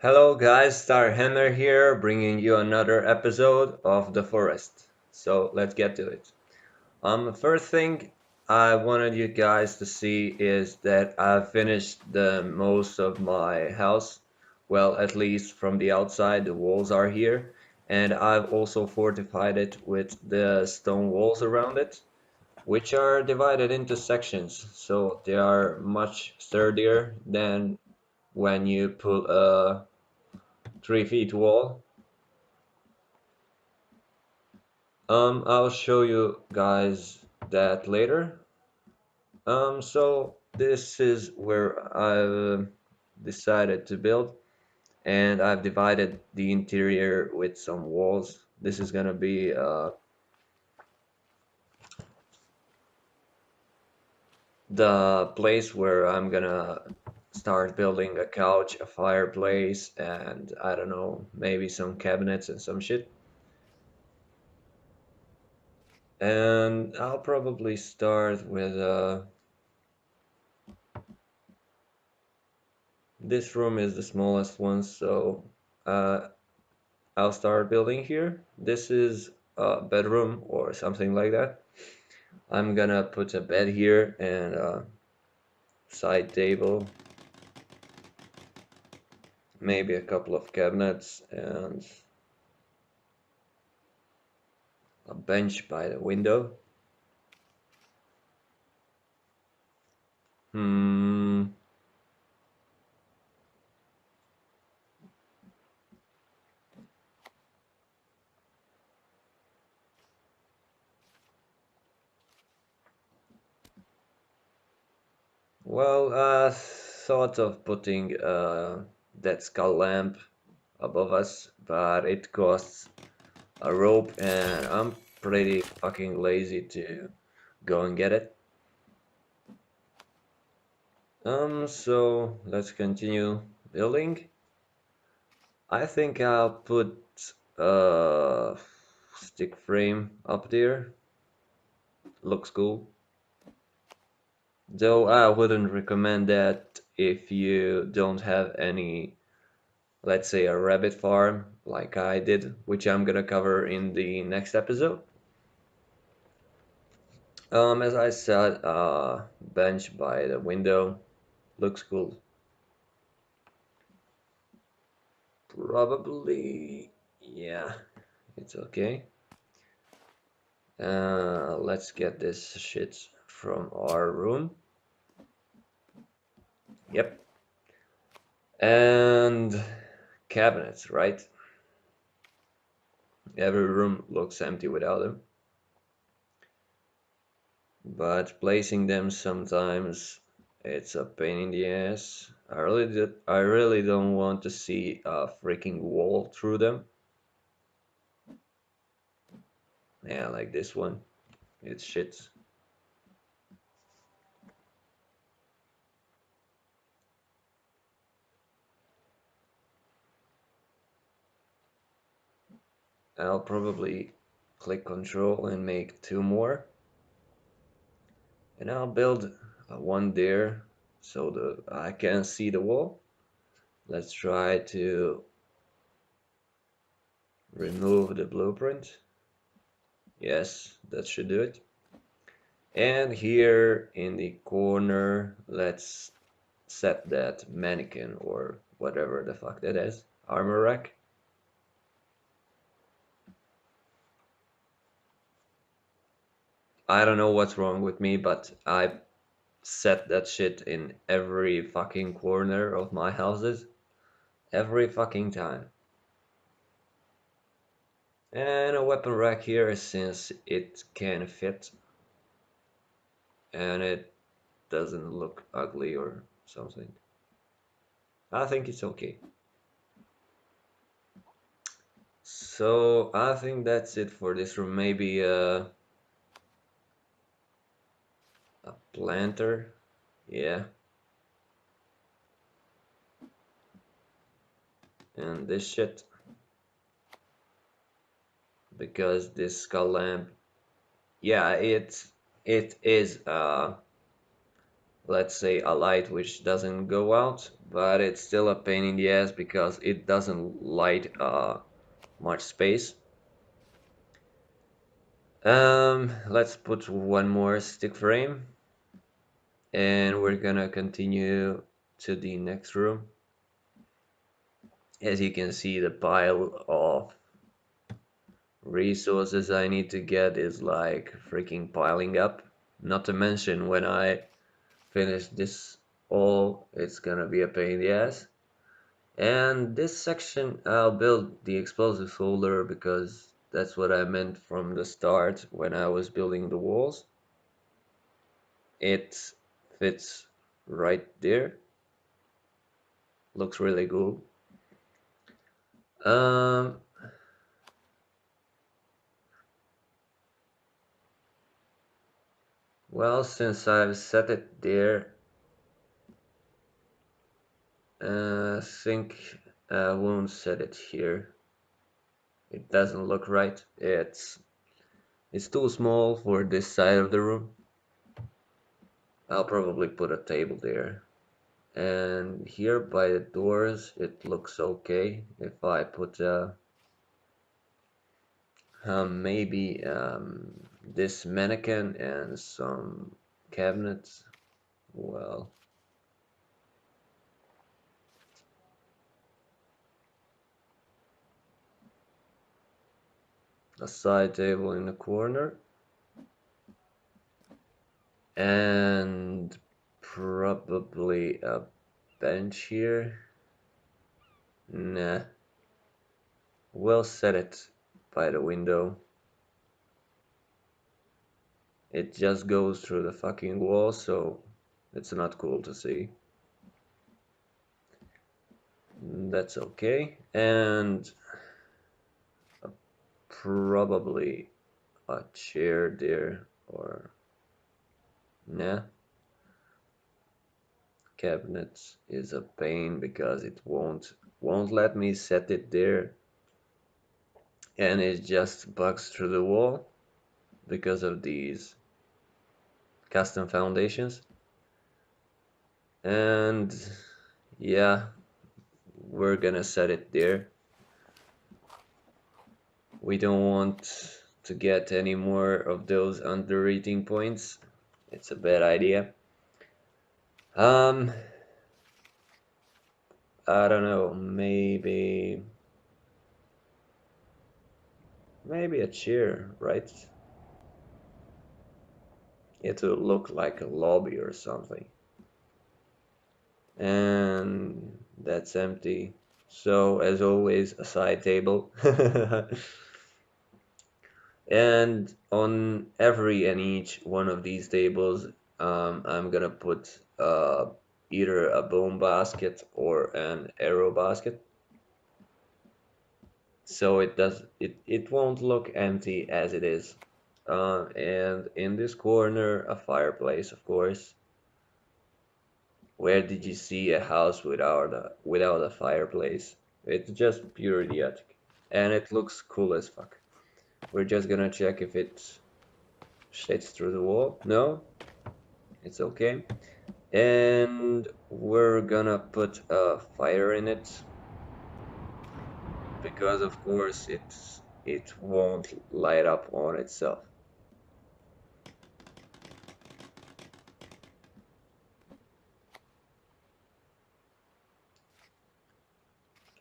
Hello guys, Starhammer here, bringing you another episode of The Forest. So let's get to it. First thing I wanted you guys to see is that I've finished the most of my house. Well, at least from the outside, the walls are here, and I've also fortified it with the stone walls around it, which are divided into sections, so they are much sturdier than when you put a 3 feet wall. I'll show you guys that later. So this is where I've decided to build, and I've divided the interior with some walls. This is gonna be the place where I'm gonna start building a couch, a fireplace, and I don't know, maybe some cabinets and some shit. And I'll probably start with this room is the smallest one, so uh, I'll start building here. This is a bedroom or something like that. I'm gonna put a bed here and a side table, maybe a couple of cabinets and a bench by the window. Hmm. Well, I thought of putting that skull lamp above us, but it costs a rope and I'm pretty fucking lazy to go and get it. So let's continue building. I think I'll put a stick frame up there. Looks cool. Though I wouldn't recommend that if you don't have any, let's say a rabbit farm like I did, which I'm gonna cover in the next episode. As I said, bench by the window looks cool. Probably, yeah, it's okay. Let's get this shit from our room. Yep. And cabinets, right? Every room looks empty without them. But placing them sometimes it's a pain in the ass. I really don't want to see a freaking wall through them. Yeah, like this one. It's shit. I'll probably click control and make two more. And I'll build one there so that I can see the wall. Let's try to remove the blueprint. Yes, that should do it. And here in the corner, let's set that mannequin or whatever the fuck that is. Armor rack. I don't know what's wrong with me, but I set that shit in every fucking corner of my houses. Every fucking time. And a weapon rack here since it can fit and it doesn't look ugly or something. I think it's okay. So I think that's it for this room. Maybe a planter. Yeah. And this shit. Because this skull lamp. Yeah, it is let's say a light which doesn't go out, but it's still a pain in the ass because it doesn't light much space. Let's put one more stick frame, and we're gonna continue to the next room. As you can see, the pile of resources I need to get is like freaking piling up. Not to mention when I finish this all, it's gonna be a pain in the ass. And this section I'll build the explosives holder because that's what I meant from the start when I was building the walls. It fits right there. Looks really cool. Um, well, since I've set it there, I think I won't set it here. It doesn't look right. It's too small for this side of the room. I'll probably put a table there. And here by the doors, it looks okay. If I put maybe this mannequin and some cabinets, well, a side table in the corner, and probably a bench here. Nah, we'll set it by the window. It just goes through the fucking wall, so it's not cool to see. That's okay. And probably a chair there, or nah. Cabinets is a pain because it won't let me set it there, and it just bugs through the wall because of these custom foundations. And yeah, we're gonna set it there. We don't want to get any more of those underrating points. It's a bad idea. Um, I don't know, maybe a chair, right? It will look like a lobby or something. And that's empty. So as always, a side table. And on every and each one of these tables, I'm gonna put either a bone basket or an arrow basket. So it won't look empty as it is. And in this corner, a fireplace, of course. Where did you see a house without a fireplace? It's just pure idiotic. And it looks cool as fuck. We're just gonna check if it shades through the wall. No, it's okay. And we're gonna put a fire in it because of course it won't light up on itself.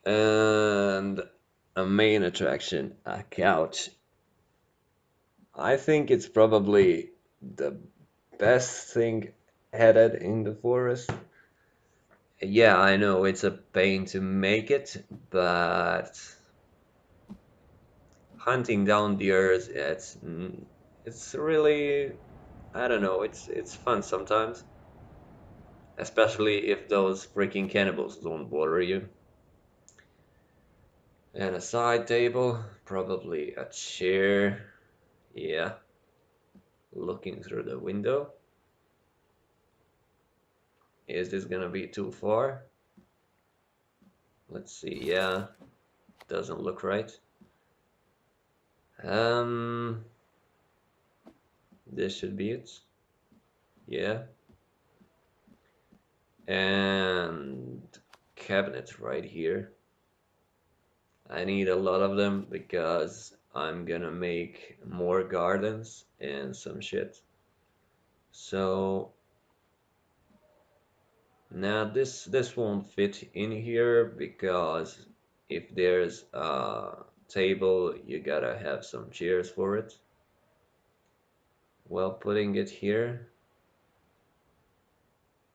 And a main attraction, a couch. I think it's probably the best thing headed in the forest. Yeah, I know it's a pain to make it, but hunting down deers, it's really, I don't know, it's fun sometimes, especially if those freaking cannibals don't bother you. And a side table, probably a chair. Yeah, looking through the window. Is this gonna be too far? Let's see. Yeah, doesn't look right. Um, this should be it. Yeah. and cabinets right here. I need a lot of them because I'm gonna make more gardens and some shit. So now this won't fit in here because if there's a table, you gotta have some chairs for it. Well, putting it here,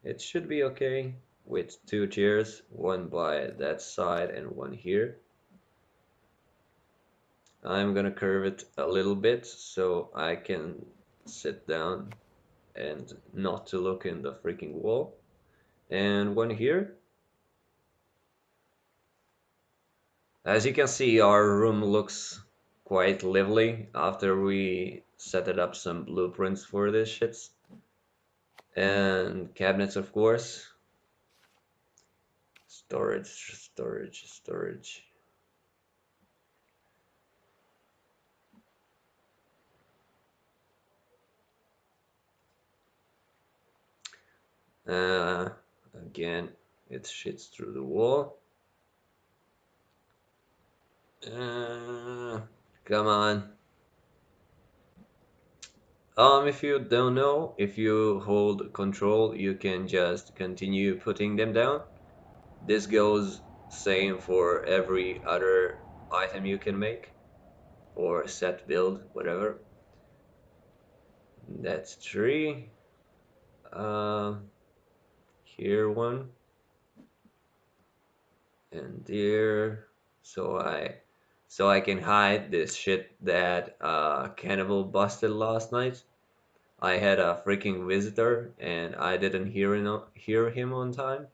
it should be okay with two chairs, one by that side and one here. I'm gonna curve it a little bit so I can sit down and not to look in the freaking wall. And one here. As you can see, our room looks quite lively after we set it up some blueprints for this shits. And cabinets, of course. Storage, storage, storage. Uh, Again, it shits through the wall. Come on. If you don't know, if you hold control, you can just continue putting them down. This goes same for every other item you can make or set build, whatever. That's three. Uh, Here one and there. So I can hide this shit that cannibal busted last night. I had a freaking visitor and I didn't hear him on time.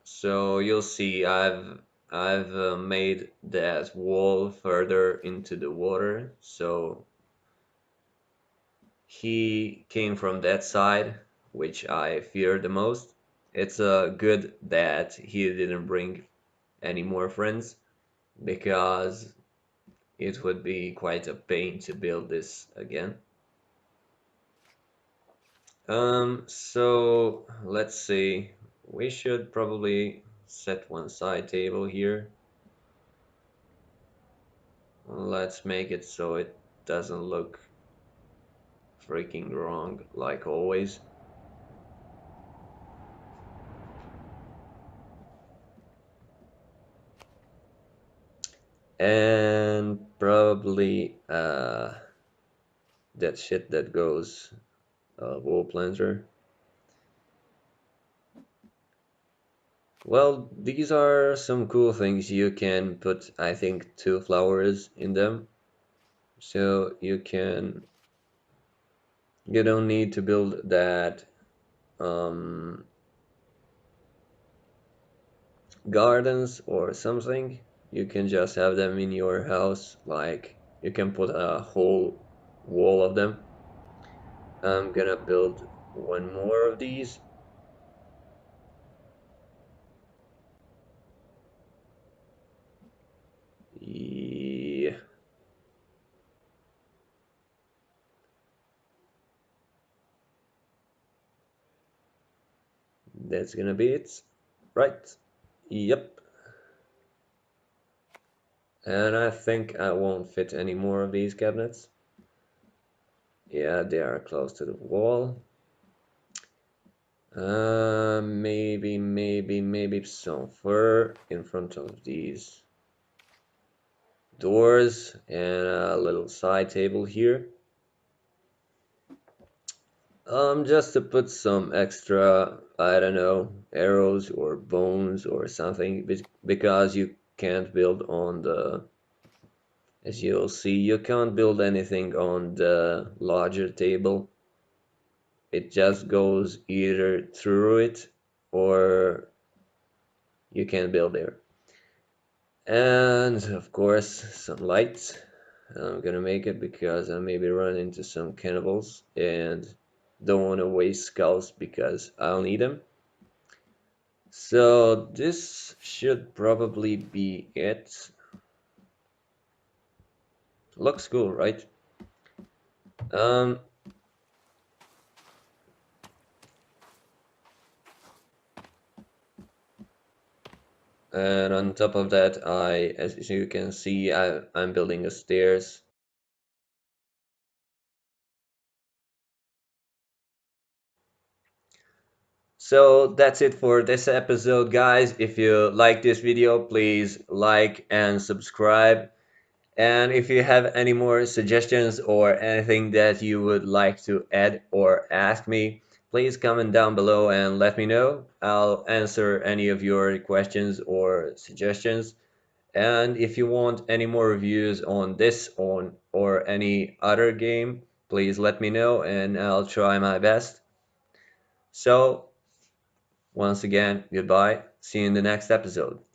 So you'll see I've made that wall further into the water. So he came from that side, which I fear the most. It's good that he didn't bring any more friends because it would be quite a pain to build this again. So let's see. We should probably set one side table here. Let's make it so it doesn't look freaking wrong like always. And probably that shit that goes wall planter. Well, these are some cool things. You can put, I think, two flowers in them. So you don't need to build that um, gardens or something. You can just have them in your house. Like you can put a whole wall of them. I'm gonna build one more of these. Yeah, that's gonna be it. Right. Yep. And I think I won't fit any more of these cabinets. Yeah, they are close to the wall. Maybe some fur in front of these doors and a little side table here. Just to put some extra, I don't know, arrows or bones or something, because you can't build on the, as you'll see, you can't build anything on the larger table. It just goes either through it or you can build there. And of course, some lights. I'm gonna make it because I maybe run into some cannibals and don't want to waste skulls because I'll need them. So this should probably be it. Looks cool, right? Um, And on top of that, as you can see, I'm building the stairs. So that's it for this episode, guys. If you like this video, please like and subscribe. And if you have any more suggestions or anything that you would like to add or ask me, please comment down below and let me know. I'll answer any of your questions or suggestions. And if you want any more reviews on this on or any other game, please let me know and I'll try my best. So once again, goodbye. See you in the next episode.